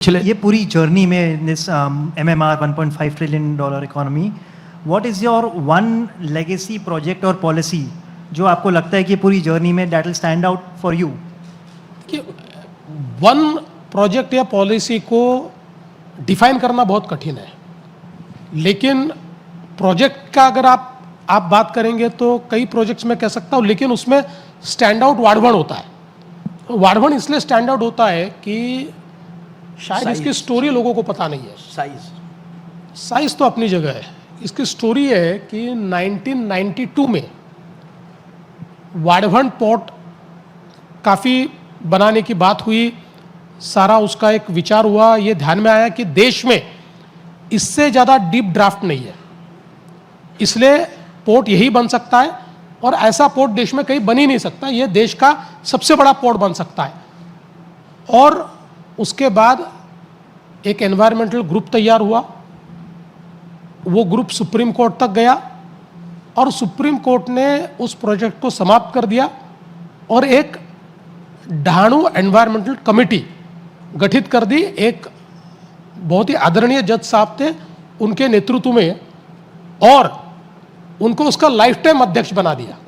ये पूरी जर्नी में this MMR $1.5 trillion economy, what is your one legacy project और पॉलिसी जो आपको लगता है कि पूरी जर्नी में that will stand out for you? कि वन प्रोजेक्ट या पॉलिसी को डिफाइन करना बहुत कठिन है, लेकिन प्रोजेक्ट का अगर आप बात करेंगे तो कई प्रोजेक्ट्स में कह सकता हूँ, लेकिन उसमें स्टैंड आउट वाड़भन होता है। वाड़भन इसलिए स्टैंड आउट होता है कि शायद इसकी स्टोरी लोगों को पता नहीं है। साइज तो अपनी जगह है। इसकी स्टोरी है कि 1992 में वाड़भन पोर्ट काफ़ी बनाने की बात हुई, सारा उसका एक विचार हुआ। ये ध्यान में आया कि देश में इससे ज़्यादा डीप ड्राफ्ट नहीं है, इसलिए पोर्ट यही बन सकता है और ऐसा पोर्ट देश में कहीं बन ही नहीं सकता। ये देश का सबसे बड़ा पोर्ट बन सकता है। और उसके बाद एक एनवायरमेंटल ग्रुप तैयार हुआ। वो ग्रुप सुप्रीम कोर्ट तक गया और सुप्रीम कोर्ट ने उस प्रोजेक्ट को समाप्त कर दिया और एक ढाणू एनवायरमेंटल कमेटी गठित कर दी। एक बहुत ही आदरणीय जज साहब थे, उनके नेतृत्व में, और उनको उसका लाइफ टाइम अध्यक्ष बना दिया।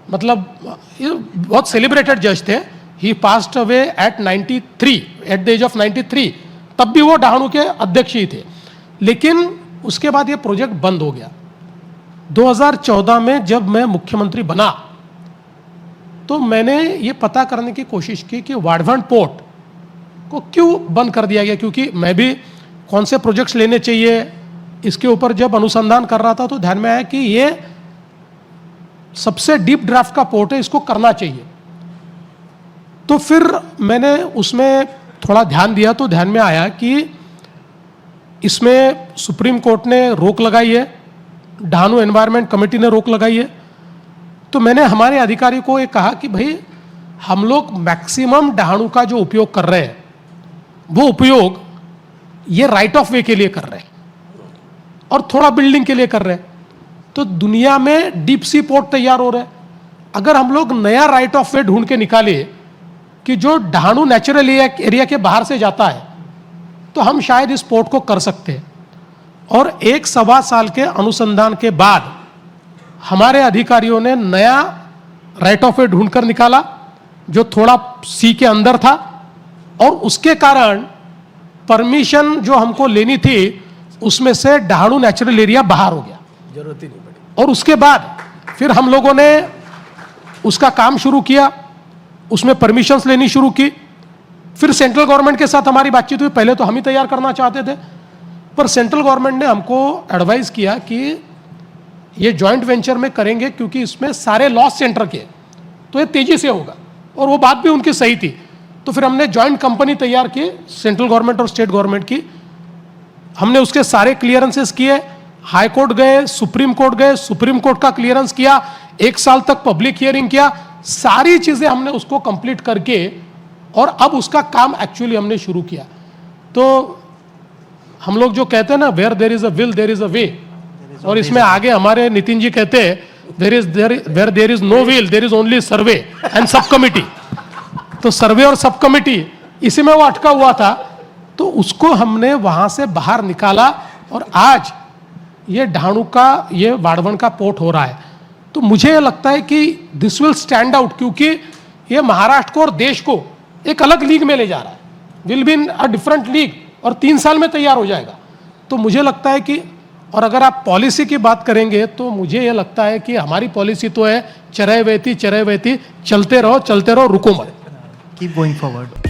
मतलब ये बहुत सेलिब्रेटेड जज थे। He passed away at 93, at the age of 93। तब भी वो ढाणू के अध्यक्ष ही थे, लेकिन उसके बाद ये प्रोजेक्ट बंद हो गया। 2014 में जब मैं मुख्यमंत्री बना तो मैंने ये पता करने की कोशिश की कि वाड़भन पोर्ट को क्यों बंद कर दिया गया, क्योंकि मैं भी कौन से प्रोजेक्ट्स लेने चाहिए इसके ऊपर जब अनुसंधान कर रहा था तो ध्यान में आया कि ये सबसे डीप ड्राफ्ट का पोर्ट है, इसको करना चाहिए। तो फिर मैंने उसमें थोड़ा ध्यान दिया तो ध्यान में आया कि इसमें सुप्रीम कोर्ट ने रोक लगाई है, ढाणू एनवायरनमेंट कमेटी ने रोक लगाई है। तो मैंने हमारे अधिकारी को ये कहा कि भाई हम लोग मैक्सिमम ढाणू का जो उपयोग कर रहे हैं वो उपयोग ये राइट ऑफ वे के लिए कर रहे हैं और थोड़ा बिल्डिंग के लिए कर रहे हैं। तो दुनिया में डीप सी पोर्ट तैयार हो रहे हैं। अगर हम लोग नया राइट ऑफ वे ढूंढ के निकाले कि जो ढाणू नेचुरल एरिया के बाहर से जाता है तो हम शायद इस पोर्ट को कर सकते हैं। और 1-1.25 साल के अनुसंधान के बाद हमारे अधिकारियों ने नया राइट ऑफ वे ढूंढकर निकाला जो थोड़ा सी के अंदर था, और उसके कारण परमिशन जो हमको लेनी थी उसमें से ढाणू नेचुरल एरिया बाहर हो गया, जरूरत ही नहीं पड़ी। और उसके बाद फिर हम लोगों ने उसका काम शुरू किया, उसमें परमिशंस लेनी शुरू की। फिर सेंट्रल गवर्नमेंट के साथ हमारी बातचीत हुई। पहले तो हम ही तैयार करना चाहते थे, पर सेंट्रल गवर्नमेंट ने हमको एडवाइस किया कि ये जॉइंट वेंचर में करेंगे क्योंकि इसमें सारे लॉस सेंटर के, तो ये तेजी से होगा। और वो बात भी उनकी सही थी। तो फिर हमने जॉइंट कंपनी तैयार की, सेंट्रल गवर्नमेंट और स्टेट गवर्नमेंट की। हमने उसके सारे क्लियरेंसेस किए, हाई कोर्ट गए, सुप्रीम कोर्ट गए, सुप्रीम कोर्ट का क्लियरेंस किया, 1 साल तक पब्लिक हियरिंग किया, सारी चीजें हमने उसको कंप्लीट करके और अब उसका काम एक्चुअली हमने शुरू किया। तो हम लोग जो कहते हैं ना, where there is a will there is a way, और इसमें आगे हमारे नितिन जी कहते हैं where there is no will there is only survey and sub committee. तो सर्वे और सब कमिटी इसी में वो अटका हुआ था, तो उसको हमने वहां से बाहर निकाला और आज ये ढाणू का, ये वाड़भन का पोर्ट हो रहा है। तो मुझे लगता है कि दिस विल स्टैंड आउट, क्योंकि ये महाराष्ट्र को और देश को एक अलग लीग में ले जा रहा है, will be in a different league, और 3 साल में तैयार हो जाएगा। तो मुझे लगता है कि, और अगर आप पॉलिसी की बात करेंगे तो मुझे ये लगता है कि हमारी पॉलिसी तो है चरय वहती, चलते रहो रुको मत, कीप गोइंग फॉरवर्ड।